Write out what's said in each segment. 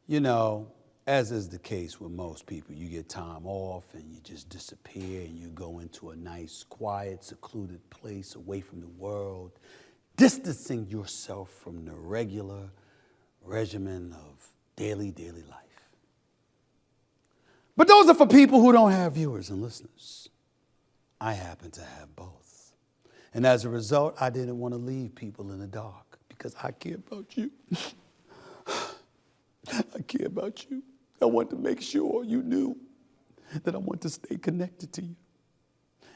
You know, as is the case with most people, you get time off and you just disappear and you go into a nice, quiet, secluded place away from the world, distancing yourself from the regular regimen of daily life. But those are for people who don't have viewers and listeners. I happen to have both. And as a result, I didn't want to leave people in the dark because I care about you. I care about you. I want to make sure you knew that I want to stay connected to you.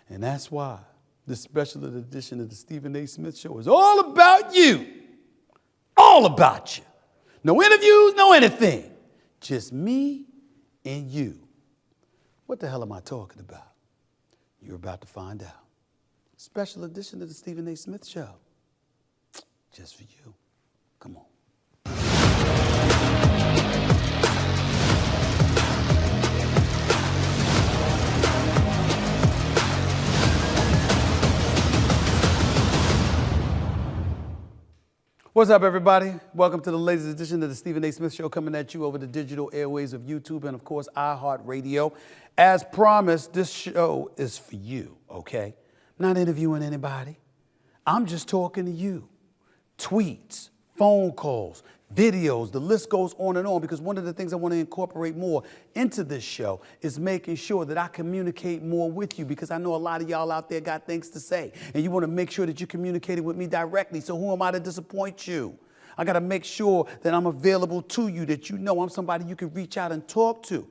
And that's why this special edition of the Stephen A. Smith Show is all about you. All about you. No interviews, no anything. Just me and you. What the hell am I talking about? You're about to find out. Special edition of the Stephen A. Smith Show. Just for you. Come on. What's up, everybody? Welcome to the latest edition of the Stephen A. Smith Show, coming at you over the digital airways of YouTube and, of course, iHeartRadio. As promised, this show is for you, okay? I'm not interviewing anybody. I'm just talking to you. Tweets, phone calls, videos, the list goes on and on, because one of the things I want to incorporate more into this show is making sure that I communicate more with you, because I know a lot of y'all out there got things to say, and you want to make sure that you communicated with me directly. So who am I to disappoint you? I got to make sure that I'm available to you, that you know I'm somebody you can reach out and talk to,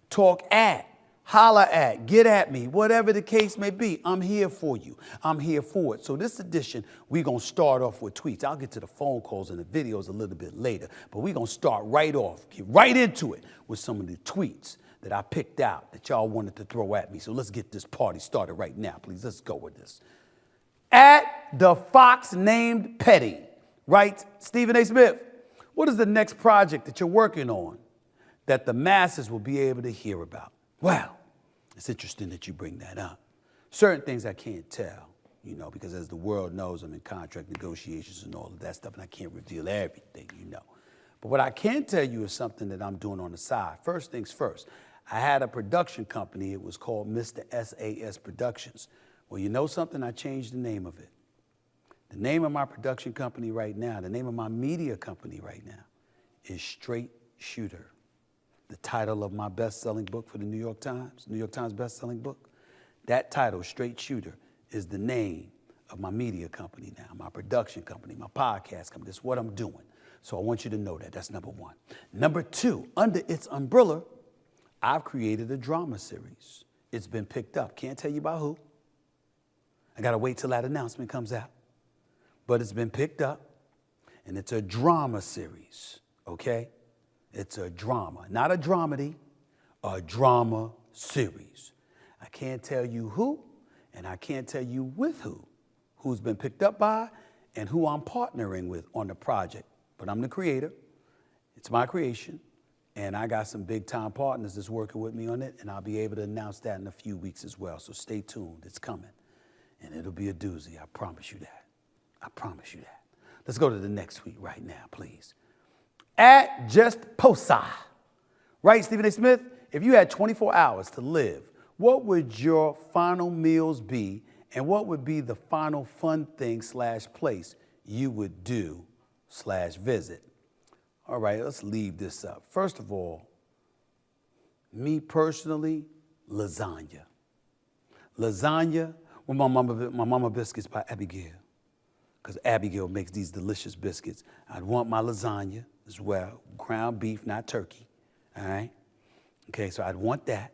talk at, holler at, get at me, whatever the case may be. I'm here for you. I'm here for it. So this edition, we're going to start off with tweets. I'll get to the phone calls and the videos a little bit later, but we're going to start right off, get right into it with some of the tweets that I picked out that y'all wanted to throw at me. So let's get this party started right now, please. Let's go with this. At the fox named Petty, right? Stephen A. Smith, what is the next project that you're working on that the masses will be able to hear about? Well, it's interesting that you bring that up. Certain things I can't tell, you know, because as the world knows, I'm in contract negotiations and all of that stuff, and I can't reveal everything, you know. But what I can tell you is something that I'm doing on the side. First things first, I had a production company. It was called Mr. SAS Productions. Well, you know something? I changed the name of it. The name of my production company right now, the name of my media company right now is Straight Shooter. The title of my best-selling book for the New York Times best-selling book, that title, Straight Shooter, is the name of my media company now, my production company, my podcast company. That's what I'm doing. So I want you to know that. That's number one. Number two, under its umbrella, I've created a drama series. It's been picked up. Can't tell you by who. I got to wait till that announcement comes out. But it's been picked up, and it's a drama series, okay? It's a drama, not a dramedy, a drama series. I can't tell you who, and I can't tell you with who's been picked up by, and who I'm partnering with on the project. But I'm the creator. It's my creation, and I got some big-time partners that's working with me on it, and I'll be able to announce that in a few weeks as well. So stay tuned. It's coming, and it'll be a doozy. I promise you that. I promise you that. Let's go to the next tweet right now, please. At Just Posa, right, Stephen A. Smith? If you had 24 hours to live, what would your final meals be, and what would be the final fun thing / place you would do / visit? All right, let's leave this up. First of all, me personally, lasagna. Lasagna with my mama biscuits by Abigail, because Abigail makes these delicious biscuits. I'd want my lasagna as well, ground beef, not turkey, all right? Okay, so I'd want that,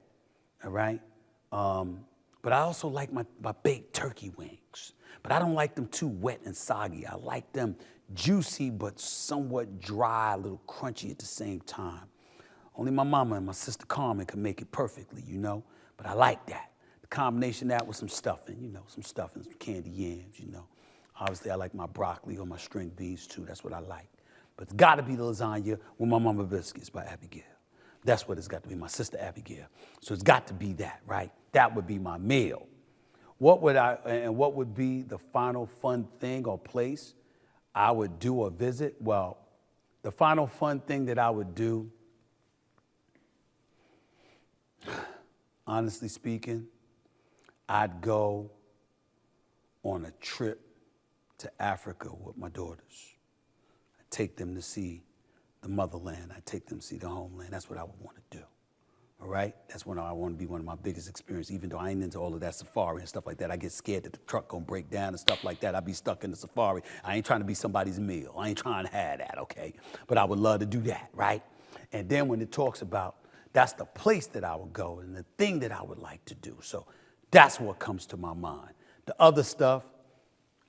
all right? But I also like my baked turkey wings, but I don't like them too wet and soggy. I like them juicy but somewhat dry, a little crunchy at the same time. Only my mama and my sister Carmen can make it perfectly, you know, but I like that. The combination of that with some stuffing, you know, some stuffing, some candy yams, you know. Obviously, I like my broccoli or my string beans too. That's what I like. But it's got to be the lasagna with my mama biscuits by Abigail. That's what it's got to be, my sister Abigail. So it's got to be that, right? That would be my meal. What would be the final fun thing or place I would do or visit? Well, the final fun thing that I would do honestly speaking, I'd go on a trip to Africa with my daughters. I'd take them to see the motherland. I'd take them to see the homeland. That's what I would want to do. All right? That's when I want to be one of my biggest experiences, even though I ain't into all of that safari and stuff like that. I get scared that the truck gonna break down and stuff like that. I'd be stuck in the safari. I ain't trying to be somebody's meal. I ain't trying to have that, okay? But I would love to do that, right? And then when it talks about that's the place that I would go and the thing that I would like to do. So that's what comes to my mind. The other stuff,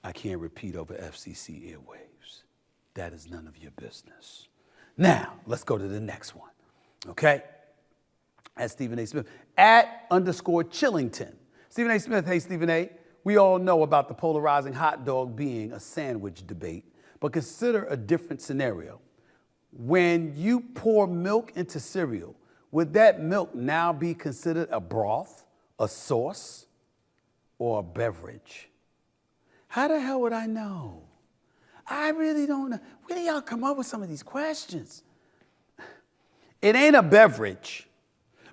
I can't repeat over FCC airwaves. That is none of your business. Now, let's go to the next one, okay? At Stephen A. Smith, @_Chillington. Stephen A. Smith, hey, Stephen A. We all know about the polarizing hot dog being a sandwich debate, but consider a different scenario. When you pour milk into cereal, would that milk now be considered a broth, a sauce, or a beverage? How the hell would I know? I really don't know. Where do y'all come up with some of these questions? It ain't a beverage.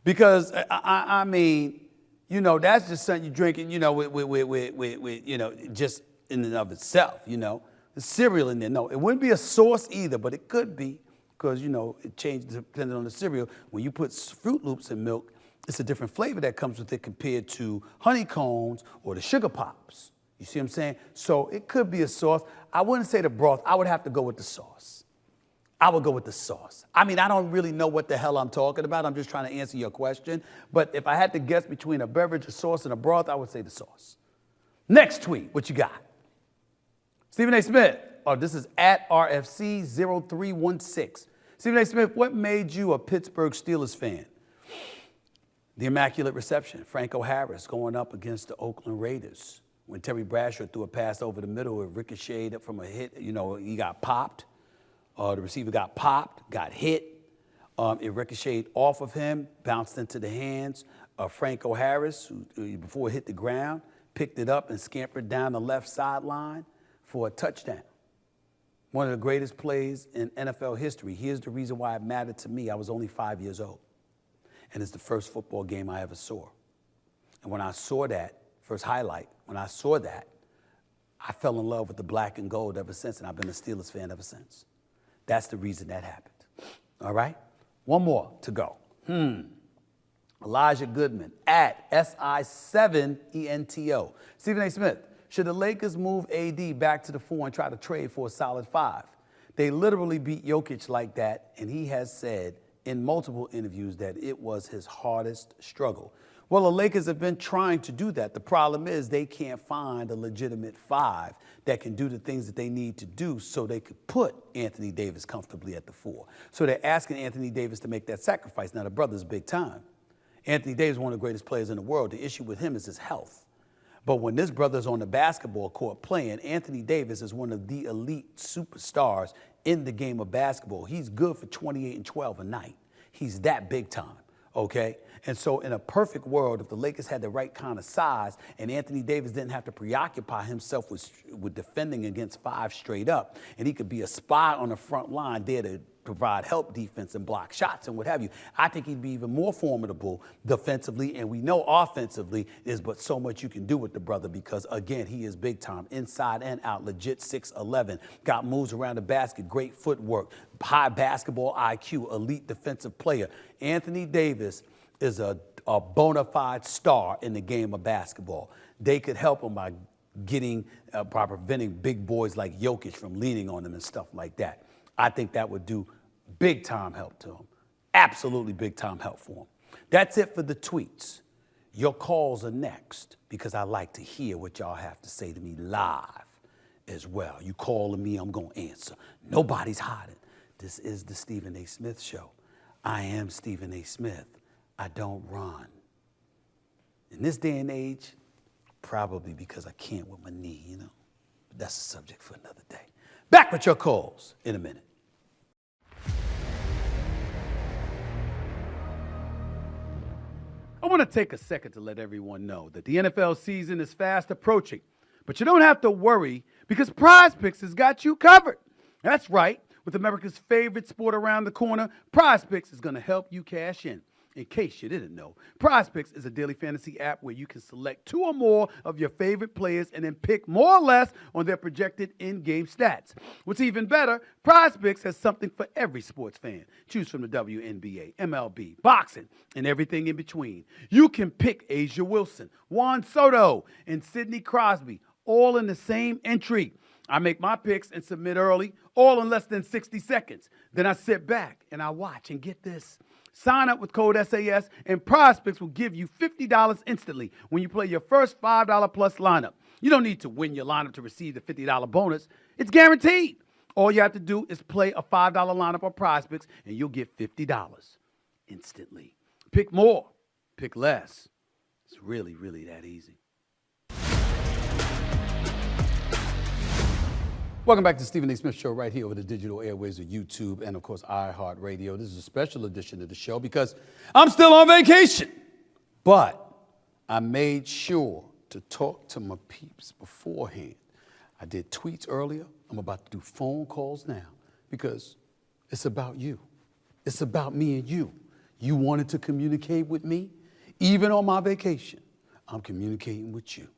Because, I mean, you know, that's just something you're drinking, you know, with you know, just in and of itself, you know. The cereal in there. No, it wouldn't be a sauce either, but it could be because, you know, it changes depending on the cereal. When you put Fruit Loops in milk, it's a different flavor that comes with it compared to honeycombs or the sugar pops. You see what I'm saying? So it could be a sauce. I wouldn't say the broth. I would have to go with the sauce. I would go with the sauce. I mean, I don't really know what the hell I'm talking about. I'm just trying to answer your question. But if I had to guess between a beverage, a sauce, and a broth, I would say the sauce. Next tweet, what you got? Stephen A. Smith. Oh, this is @RFC0316. Stephen A. Smith, what made you a Pittsburgh Steelers fan? The Immaculate Reception. Franco Harris going up against the Oakland Raiders. When Terry Bradshaw threw a pass over the middle, it ricocheted from a hit. You know, he got popped. The receiver got popped, got hit. It ricocheted off of him, bounced into the hands of Franco Harris, who, before it hit the ground, picked it up and scampered down the left sideline for a touchdown. One of the greatest plays in NFL history. Here's the reason why it mattered to me. I was only 5 years old, and it's the first football game I ever saw. And when I saw that, first highlight, when I saw that, I fell in love with the black and gold ever since, and I've been a Steelers fan ever since. That's the reason that happened. All right? One more to go. Elijah Goodman, @SI7ENTO. Stephen A. Smith, should the Lakers move AD back to the 4 and try to trade for a solid 5? They literally beat Jokic like that, and he has said in multiple interviews that it was his hardest struggle. Well, the Lakers have been trying to do that. The problem is they can't find a legitimate 5 that can do the things that they need to do so they could put Anthony Davis comfortably at the 4. So they're asking Anthony Davis to make that sacrifice. Now, the brother's big time. Anthony Davis is one of the greatest players in the world. The issue with him is his health. But when this brother's on the basketball court playing, Anthony Davis is one of the elite superstars in the game of basketball. He's good for 28 and 12 a night. He's that big time. Okay? And so in a perfect world, if the Lakers had the right kind of size and Anthony Davis didn't have to preoccupy himself with defending against 5 straight up, and he could be a spy on the front line there to provide help defense and block shots and what have you, I think he'd be even more formidable defensively. And we know offensively there's but so much you can do with the brother because, again, he is big time, inside and out, legit 6'11", got moves around the basket, great footwork, high basketball IQ, elite defensive player. Anthony Davis is a bona fide star in the game of basketball. They could help him by by preventing big boys like Jokic from leaning on him and stuff like that. I think that would do big time help to him. Absolutely big time help for him. That's it for the tweets. Your calls are next because I like to hear what y'all have to say to me live as well. You calling me, I'm going to answer. Nobody's hiding. This is the Stephen A. Smith Show. I am Stephen A. Smith. I don't run. In this day and age, probably because I can't with my knee, you know. But that's a subject for another day. Back with your calls in a minute. I want to take a second to let everyone know that the NFL season is fast approaching, but you don't have to worry because PrizePicks has got you covered. That's right. With America's favorite sport around the corner, PrizePicks is going to help you cash in. In case you didn't know, PrizePicks is a daily fantasy app where you can select 2 or more of your favorite players and then pick more or less on their projected in-game stats. What's even better, PrizePicks has something for every sports fan. Choose from the WNBA, MLB, boxing, and everything in between. You can pick Asia Wilson, Juan Soto, and Sidney Crosby, all in the same entry. I make my picks and submit early, all in less than 60 seconds. Then I sit back and I watch, and get this. Sign up with code SAS, and PrizePicks will give you $50 instantly when you play your first $5 plus lineup. You don't need to win your lineup to receive the $50 bonus. It's guaranteed. All you have to do is play a $5 lineup on PrizePicks, and you'll get $50 instantly. Pick more, pick less. It's really, really that easy. Welcome back to the Stephen A. Smith Show right here over the digital airwaves of YouTube and, of course, iHeartRadio. This is a special edition of the show because I'm still on vacation. But I made sure to talk to my peeps beforehand. I did tweets earlier. I'm about to do phone calls now because it's about you. It's about me and you. You wanted to communicate with me. Even on my vacation, I'm communicating with you.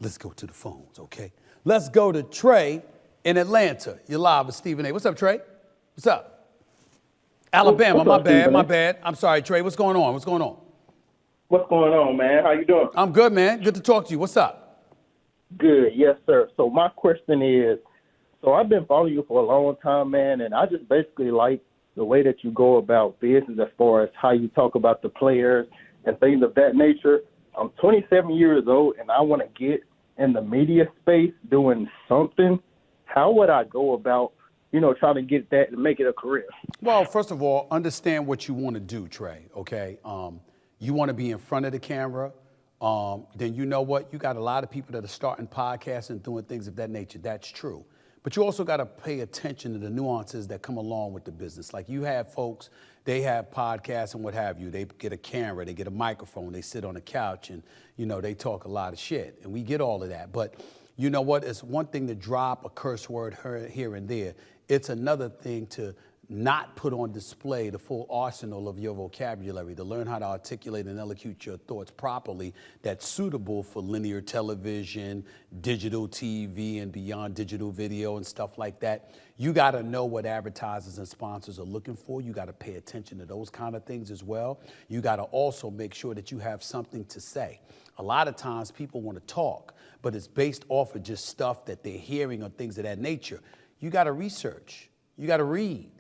Let's go to the phones, okay? Let's go to Trey in Atlanta. You're live with Stephen A. What's up, Trey? What's up? Alabama, my bad. I'm sorry, Trey. What's going on? What's going on? What's going on, man? How you doing? I'm good, man. Good to talk to you. What's up? Good, yes, sir. So my question is, so I've been following you for a long time, man, and I just basically like the way that you go about business as far as how you talk about the players and things of that nature. I'm 27 years old, and I want to get in the media space doing something. How would I go about, trying to get that and make it a career? Well, first of all, understand what you want to do, Trey, okay? You want to be in front of the camera. Then you know what? You got a lot of people that are starting podcasts and doing things of that nature. That's true. But you also got to pay attention to the nuances that come along with the business. Like you have folks, they have podcasts and what have you. They get a camera, they get a microphone, they sit on a couch and, they talk a lot of shit. And we get all of that. But you know what? It's one thing to drop a curse word here and there. It's another thing to not put on display the full arsenal of your vocabulary, to learn how to articulate and elocute your thoughts properly that's suitable for linear television, digital TV, and beyond digital video and stuff like that. You got to know what advertisers and sponsors are looking for. You got to pay attention to those kind of things as well. You got to also make sure that you have something to say. A lot of times people want to talk, but it's based off of just stuff that they're hearing or things of that nature. You got to research. You got to read.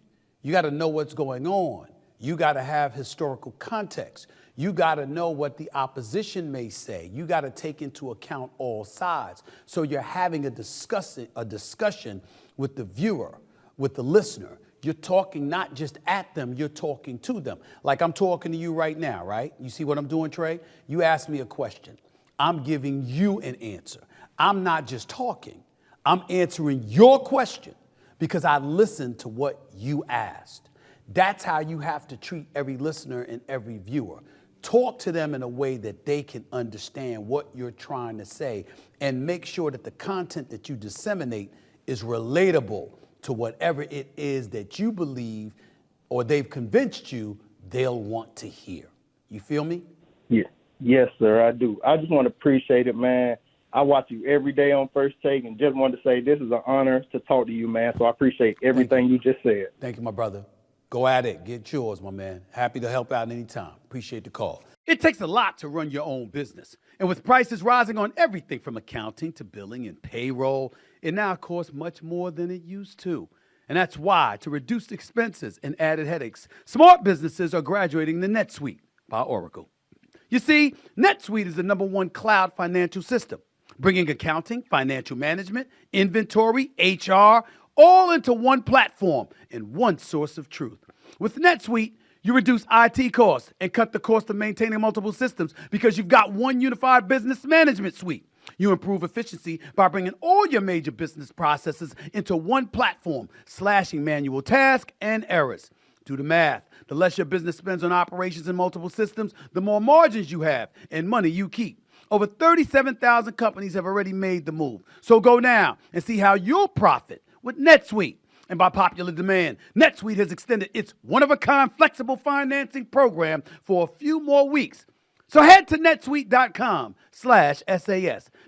You got to know what's going on. You got to have historical context. You got to know what the opposition may say. You got to take into account all sides. So you're having a discussion with the viewer, with the listener. You're talking not just at them, you're talking to them. Like I'm talking to you right now, right? You see what I'm doing, Trey? You asked me a question. I'm giving you an answer. I'm not just talking. I'm answering your question because I listened to what you asked. That's how you have to treat every listener and every viewer. Talk to them in a way that they can understand what you're trying to say and make sure that the content that you disseminate is relatable to whatever it is that you believe or they've convinced you they'll want to hear. You feel me? Yeah. Yes, sir, I do. I just want to appreciate it, man. I watch you every day on First Take and just wanted to say this is an honor to talk to you, man. So I appreciate everything you just said. Thank you, my brother. Go at it. Get yours, my man. Happy to help out anytime. Appreciate the call. It takes a lot to run your own business. And with prices rising on everything from accounting to billing and payroll, it now costs much more than it used to. And that's why, to reduce expenses and added headaches, smart businesses are graduating to NetSuite by Oracle. You see, NetSuite is the #1 cloud financial system, bringing accounting, financial management, inventory, HR, all into one platform and one source of truth. With NetSuite, you reduce IT costs and cut the cost of maintaining multiple systems because you've got one unified business management suite. You improve efficiency by bringing all your major business processes into one platform, slashing manual tasks and errors. Do the math. The less your business spends on operations in multiple systems, the more margins you have and money you keep. Over 37,000 companies have already made the move. So go now and see how you'll profit with NetSuite. And by popular demand, NetSuite has extended its one-of-a-kind flexible financing program for a few more weeks. So head to netsuite.com/SAS.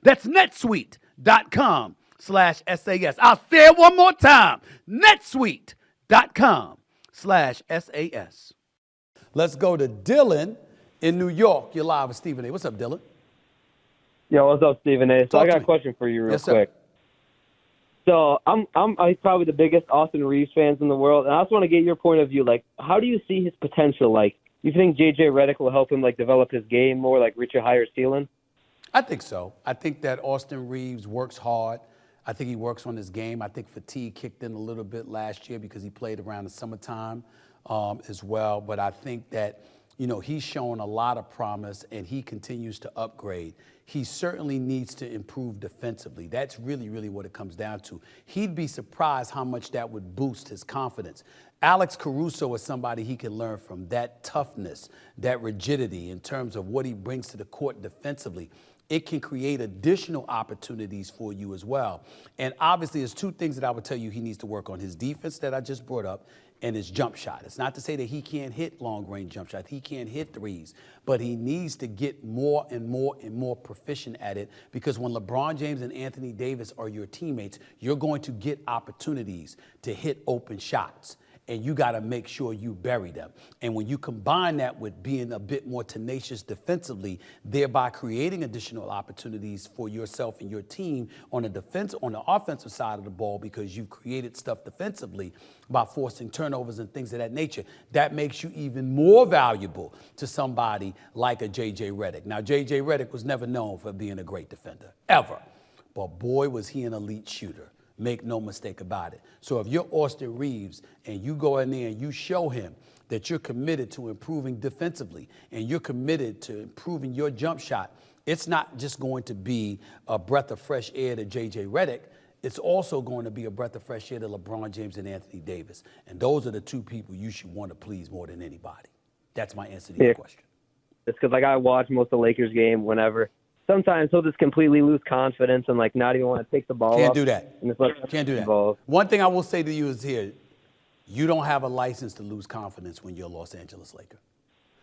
That's netsuite.com/SAS. I'll say it one more time. netsuite.com/SAS. Let's go to Dylan in New York. You're live with Stephen A. What's up, Dylan? Yo, what's up, Stephen A? So Talk I to got me. a question for you real Yes, sir. quick. So I'm probably the biggest Austin Reeves fans in the world, and I just want to get your point of view. Like, how do you see his potential? Like, you think J.J. Redick will help him, like, develop his game more, like, reach a higher ceiling? I think so. I think that Austin Reeves works hard. I think he works on his game. I think fatigue kicked in a little bit last year because he played around the summertime as well. But I think that, you know, he's shown a lot of promise and he continues to upgrade. He certainly needs to improve defensively. That's really, really what it comes down to. He'd be surprised how much that would boost his confidence. Alex Caruso is somebody he can learn from, that toughness, that rigidity in terms of what he brings to the court defensively. It can create additional opportunities for you as well. And obviously, there's two things that I would tell you he needs to work on: his defense that I just brought up and his jump shot. It's not to say that he can't hit long-range jump shots. He can't hit threes, but he needs to get more and more and more proficient at it, because when LeBron James and Anthony Davis are your teammates, you're going to get opportunities to hit open shots. And you got to make sure you bury them. And when you combine that with being a bit more tenacious defensively, thereby creating additional opportunities for yourself and your team on the offensive side of the ball, because you've created stuff defensively by forcing turnovers and things of that nature, that makes you even more valuable to somebody like a J.J. Redick. Now, J.J. Redick was never known for being a great defender, ever. But boy, was he an elite shooter. Make no mistake about it. So if you're Austin Reeves and you go in there and you show him that you're committed to improving defensively and you're committed to improving your jump shot, it's not just going to be a breath of fresh air to J.J. Redick. It's also going to be a breath of fresh air to LeBron James and Anthony Davis. And those are the two people you should want to please more than anybody. That's my answer to your question. It's because, like, I watch most of the Lakers game whenever. Sometimes he'll just completely lose confidence and, like, not even want to take the ball Can't up. do that. And it's like, Can't do that. involved. One thing I will say to you is here: you don't have a license to lose confidence when you're a Los Angeles Laker.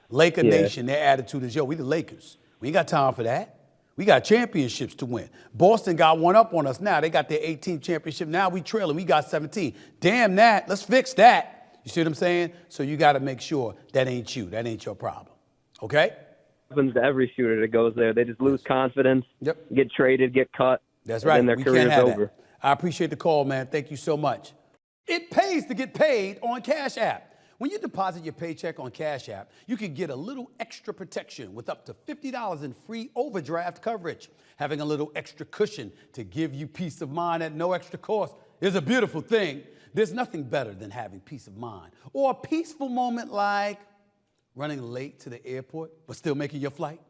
Laker Nation, their attitude is, yo, we the Lakers. We ain't got time for that. We got championships to win. Boston got one up on us now. They got their 18th championship. Now we trailing. We got 17. Damn that. Let's fix that. You see what I'm saying? So you got to make sure that ain't you. That ain't your problem. Okay? Happens to every shooter that goes there. They just lose confidence, get traded, get cut. That's right. And then their We career's can't have over. that. I appreciate the call, man. Thank you so much. It pays to get paid on Cash App. When you deposit your paycheck on Cash App, you can get a little extra protection with up to $50 in free overdraft coverage. Having a little extra cushion to give you peace of mind at no extra cost is a beautiful thing. There's nothing better than having peace of mind, or a peaceful moment like running late to the airport but still making your flight,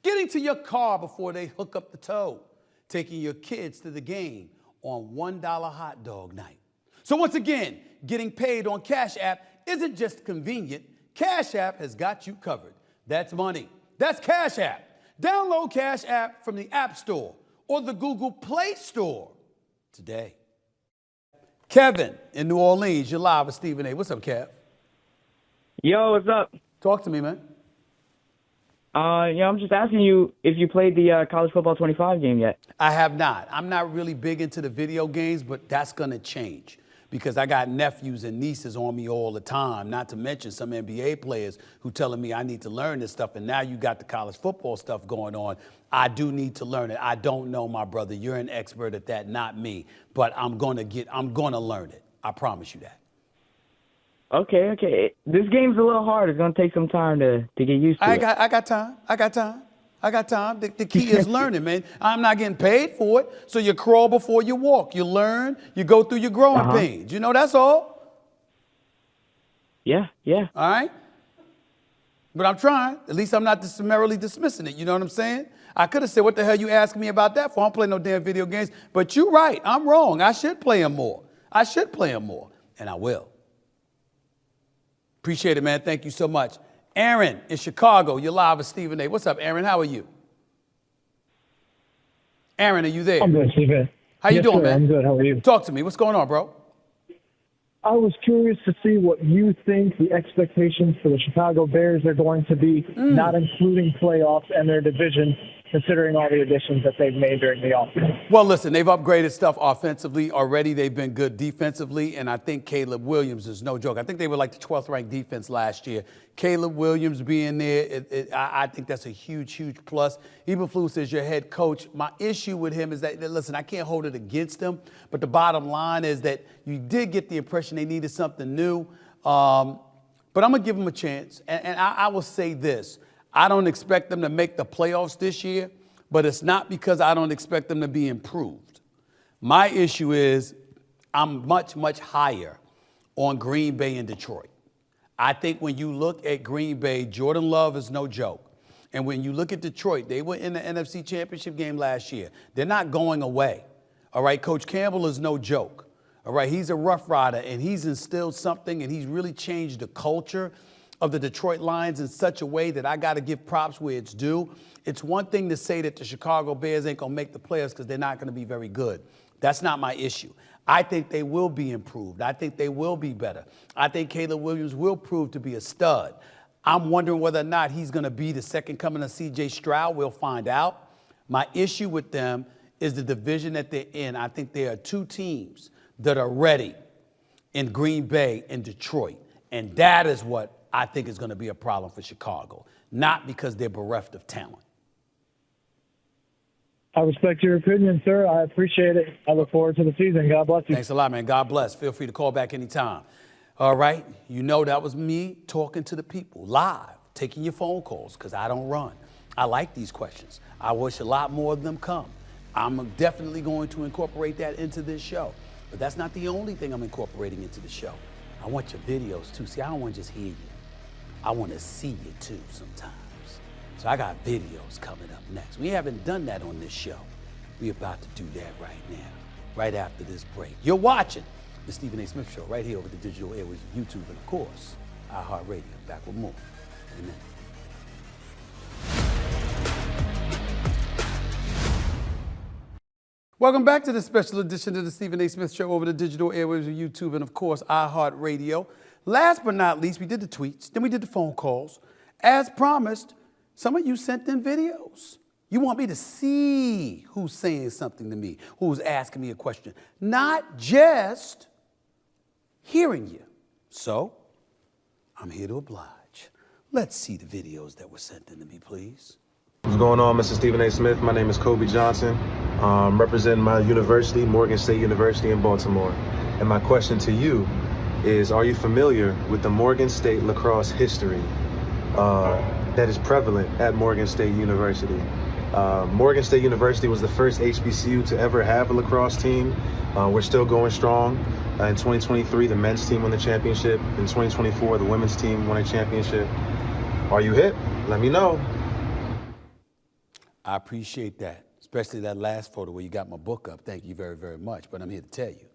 getting to your car before they hook up the tow, taking your kids to the game on $1 hot dog night. So once again, getting paid on Cash App isn't just convenient. Cash App has got you covered. That's money. That's Cash App. Download Cash App from the App Store or the Google Play Store today. Kevin in New Orleans, you're live with Stephen A. What's up, Kev? Yo, what's up? Talk to me, man. Yeah, I'm just asking you if you played the College Football 25 game yet. I have not. I'm not really big into the video games, but that's going to change because I got nephews and nieces on me all the time, not to mention some NBA players who telling me I need to learn this stuff. And now you got the college football stuff going on. I do need to learn it. I don't know, my brother. You're an expert at that, not me. But I'm going to learn it. I promise you that. Okay. This game's a little hard. It's going to take some time to get used to it. I got time. The key is learning, man. I'm not getting paid for it. So you crawl before you walk. You learn. You go through your growing pains. You know, that's all. Yeah. All right? But I'm trying. At least I'm not summarily dismissing it. You know what I'm saying? I could have said, what the hell you asking me about that for? I don't play no damn video games. But you're right. I'm wrong. I should play them more. And I will. Appreciate it, man. Thank you so much. Aaron in Chicago, you're live with Stephen A. What's up, Aaron? How are you? Aaron, are you there? I'm good, Stephen. How you doing, sir, man? I'm good. How are you? Talk to me. What's going on, bro? I was curious to see what you think the expectations for the Chicago Bears are going to be, not including playoffs and their division, considering all the additions that they've made during the offseason. Well, listen, they've upgraded stuff offensively already. They've been good defensively, and I think Caleb Williams is no joke. I think they were like the 12th ranked defense last year. Caleb Williams being there, I think that's a huge, huge plus. Eberflus is your head coach. My issue with him is that, listen, I can't hold it against him, but the bottom line is that you did get the impression they needed something new. But I'm going to give them a chance, and I will say this. I don't expect them to make the playoffs this year, but it's not because I don't expect them to be improved. My issue is I'm much, much higher on Green Bay and Detroit. I think when you look at Green Bay, Jordan Love is no joke. And when you look at Detroit, they were in the NFC Championship game last year. They're not going away. All right, Coach Campbell is no joke. All right, he's a rough rider, and he's instilled something, and he's really changed the culture of the Detroit Lions in such a way that I got to give props where it's due. It's one thing to say that the Chicago Bears ain't going to make the playoffs because they're not going to be very good. That's not my issue. I think they will be improved. I think they will be better. I think Caleb Williams will prove to be a stud. I'm wondering whether or not he's going to be the second coming of C.J. Stroud. We'll find out. My issue with them is the division that they're in. I think there are two teams that are ready in Green Bay and Detroit. And that is what I think is going to be a problem for Chicago, not because they're bereft of talent. I respect your opinion, sir. I appreciate it. I look forward to the season. God bless you. Thanks a lot, man. God bless. Feel free to call back anytime. All right? You know that was me talking to the people live, taking your phone calls, because I don't run. I like these questions. I wish a lot more of them come. I'm definitely going to incorporate that into this show. But that's not the only thing I'm incorporating into the show. I want your videos, too. See, I don't want to just hear you. I want to see you, too, sometimes. So I got videos coming up next. We haven't done that on this show. We're about to do that right now, right after this break. You're watching the Stephen A. Smith Show right here over the digital airwaves of YouTube and, of course, iHeartRadio. Back with more in a minute. Welcome back to the special edition of the Stephen A. Smith Show over the digital airwaves of YouTube and, of course, iHeartRadio. Last but not least, we did the tweets, then we did the phone calls. As promised, some of you sent in videos. You want me to see who's saying something to me, who's asking me a question, not just hearing you. So I'm here to oblige. Let's see the videos that were sent in to me, please. What's going on, Mr. Stephen A. Smith? My name is Kobe Johnson, representing my university, Morgan State University in Baltimore. And my question to you is, are you familiar with the Morgan State lacrosse history that is prevalent at Morgan State University? Morgan State University was the first HBCU to ever have a lacrosse team. We're still going strong. In 2023, the men's team won the championship. In 2024, the women's team won a championship. Are you hip? Let me know. I appreciate that, especially that last photo where you got my book up. Thank you very, very much. But I'm here to tell you,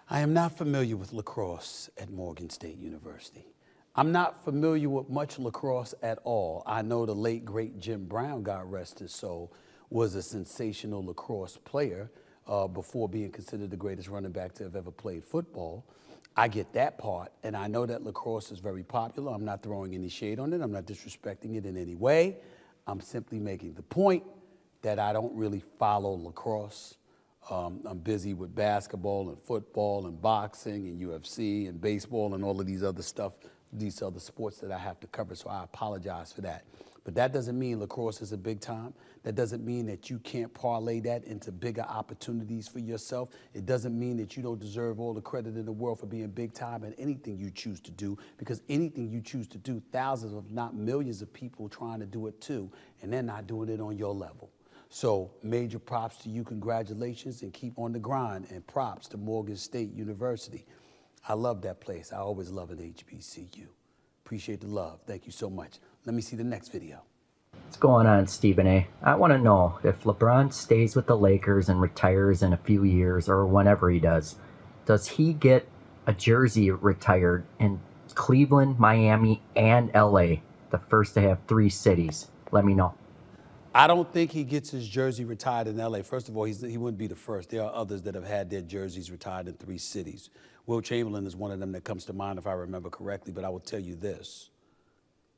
I am not familiar with lacrosse at Morgan State University. I'm not familiar with much lacrosse at all. I know the late, great Jim Brown, God rest his soul, was a sensational lacrosse player before being considered the greatest running back to have ever played football. I get that part, and I know that lacrosse is very popular. I'm not throwing any shade on it. I'm not disrespecting it in any way. I'm simply making the point that I don't really follow lacrosse. I'm busy with basketball and football and boxing and UFC and baseball and all of these other sports that I have to cover, so I apologize for that. But that doesn't mean lacrosse is a big time. That doesn't mean that you can't parlay that into bigger opportunities for yourself. It doesn't mean that you don't deserve all the credit in the world for being big time in anything you choose to do, because anything you choose to do, thousands if not millions of people trying to do it too, and they're not doing it on your level. So major props to you, congratulations, and keep on the grind, and props to Morgan State University. I love that place. I always love an HBCU. Appreciate the love. Thank you so much. Let me see the next video. What's going on, Stephen A? I want to know, if LeBron stays with the Lakers and retires in a few years or whenever he does he get a jersey retired in Cleveland, Miami, and LA, the first to have 3 cities? Let me know. I don't think he gets his jersey retired in LA. First of all, he wouldn't be the first. There are others that have had their jerseys retired in 3 cities. Will Chamberlain is one of them that comes to mind, if I remember correctly. But I will tell you this.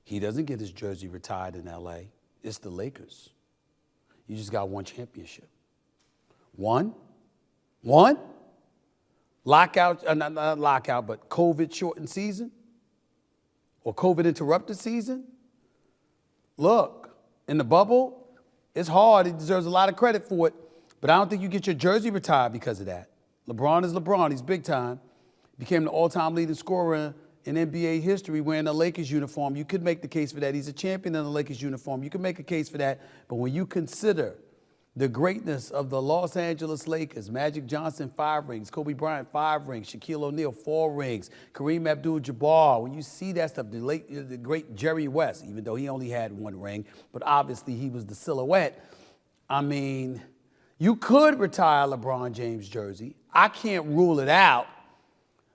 He doesn't get his jersey retired in LA. It's the Lakers. You just got 1 championship. One? Lockout, not lockout, but COVID-shortened season? Or COVID-interrupted season? Look, in the bubble, it's hard. He deserves a lot of credit for it. But I don't think you get your jersey retired because of that. LeBron is LeBron. He's big time. Became the all-time leading scorer in NBA history wearing a Lakers uniform. You could make the case for that. He's a champion in the Lakers uniform. You could make a case for that. But when you consider the greatness of the Los Angeles Lakers, Magic Johnson, 5 rings, Kobe Bryant, 5 rings, Shaquille O'Neal, 4 rings, Kareem Abdul-Jabbar, when you see that stuff, the great Jerry West, even though he only had 1 ring, but obviously he was the silhouette. I mean, you could retire LeBron James' jersey. I can't rule it out.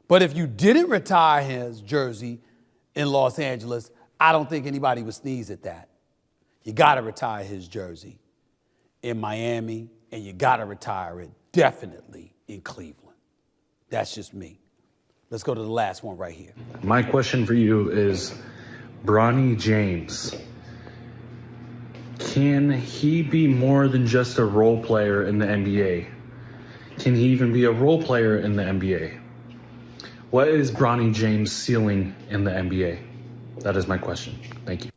But if you didn't retire his jersey in Los Angeles, I don't think anybody would sneeze at that. You got to retire his jersey in Miami, and you got to retire it definitely in Cleveland. That's just me. Let's go to the last one right here. My question for you is, Bronny James, can he be more than just a role player in the NBA? Can he even be a role player in the NBA? What is Bronny James' ceiling in the NBA? That is my question. Thank you.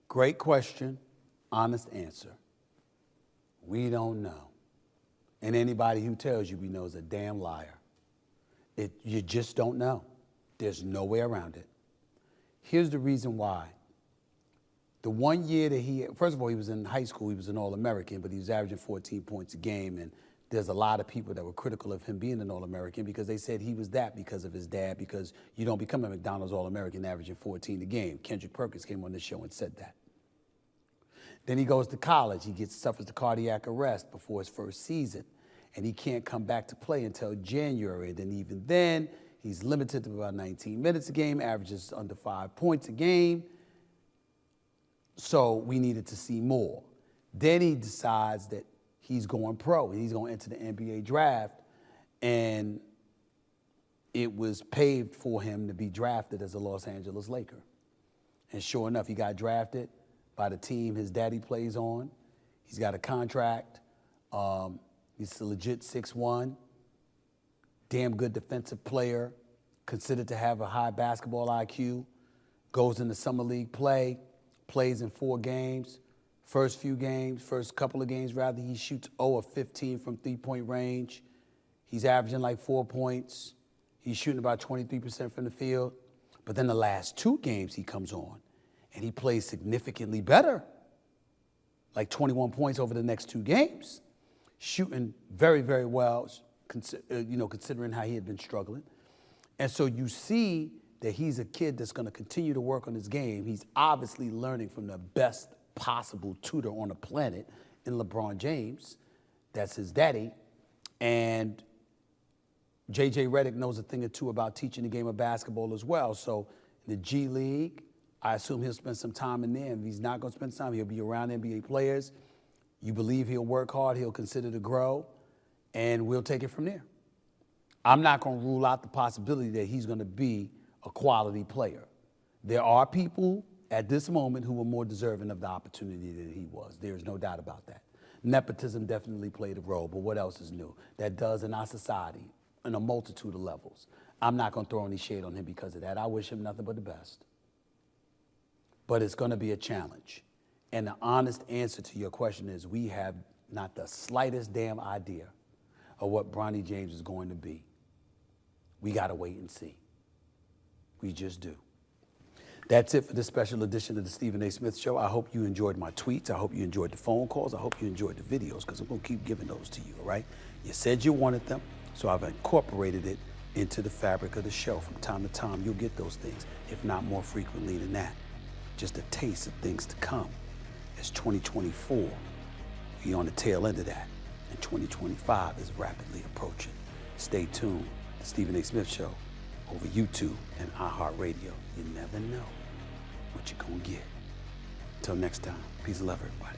Great question, honest answer. We don't know. And anybody who tells you we know is a damn liar. You just don't know. There's no way around it. Here's the reason why. The 1 year that first of all, he was in high school, he was an All-American, but he was averaging 14 points a game. And there's a lot of people that were critical of him being an All-American because they said he was that because of his dad, because you don't become a McDonald's All-American averaging 14 a game. Kendrick Perkins came on this show and said that. Then he goes to college. He suffers the cardiac arrest before his first season, and he can't come back to play until January. Then even then, he's limited to about 19 minutes a game, averages under 5 points a game. So we needed to see more. Then he decides that he's going pro, and he's going to enter the NBA draft, and it was paved for him to be drafted as a Los Angeles Laker. And sure enough, he got drafted by the team his daddy plays on. He's got a contract. He's a legit 6'1", damn good defensive player, considered to have a high basketball IQ, goes into summer league play, plays in 4 games. First couple of games, he shoots 0 of 15 from 3-point range. He's averaging like 4 points. He's shooting about 23% from the field. But then the last 2 games he comes on, and he plays significantly better, like 21 points over the next 2 games, shooting very, very well, considering how he had been struggling. And so you see that he's a kid that's going to continue to work on his game. He's obviously learning from the best possible tutor on the planet in LeBron James. That's his daddy. And J.J. Redick knows a thing or two about teaching the game of basketball as well. So in the G League, I assume he'll spend some time in there. If he's not going to spend time, he'll be around NBA players. You believe he'll work hard, he'll consider to grow, and we'll take it from there. I'm not going to rule out the possibility that he's going to be a quality player. There are people at this moment who are more deserving of the opportunity than he was. There's no doubt about that. Nepotism definitely played a role, but what else is new? That does in our society on a multitude of levels. I'm not going to throw any shade on him because of that. I wish him nothing but the best. But it's going to be a challenge. And the honest answer to your question is we have not the slightest damn idea of what Bronny James is going to be. We got to wait and see. We just do. That's it for this special edition of the Stephen A. Smith Show. I hope you enjoyed my tweets. I hope you enjoyed the phone calls. I hope you enjoyed the videos, because I'm going to keep giving those to you, all right? You said you wanted them, so I've incorporated it into the fabric of the show. From time to time, you'll get those things, if not more frequently than that. Just a taste of things to come. It's 2024. We're on the tail end of that, and 2025 is rapidly approaching. Stay tuned. The Stephen A. Smith Show over YouTube and iHeartRadio. You never know what you're going to get. Until next time, peace and love, everybody.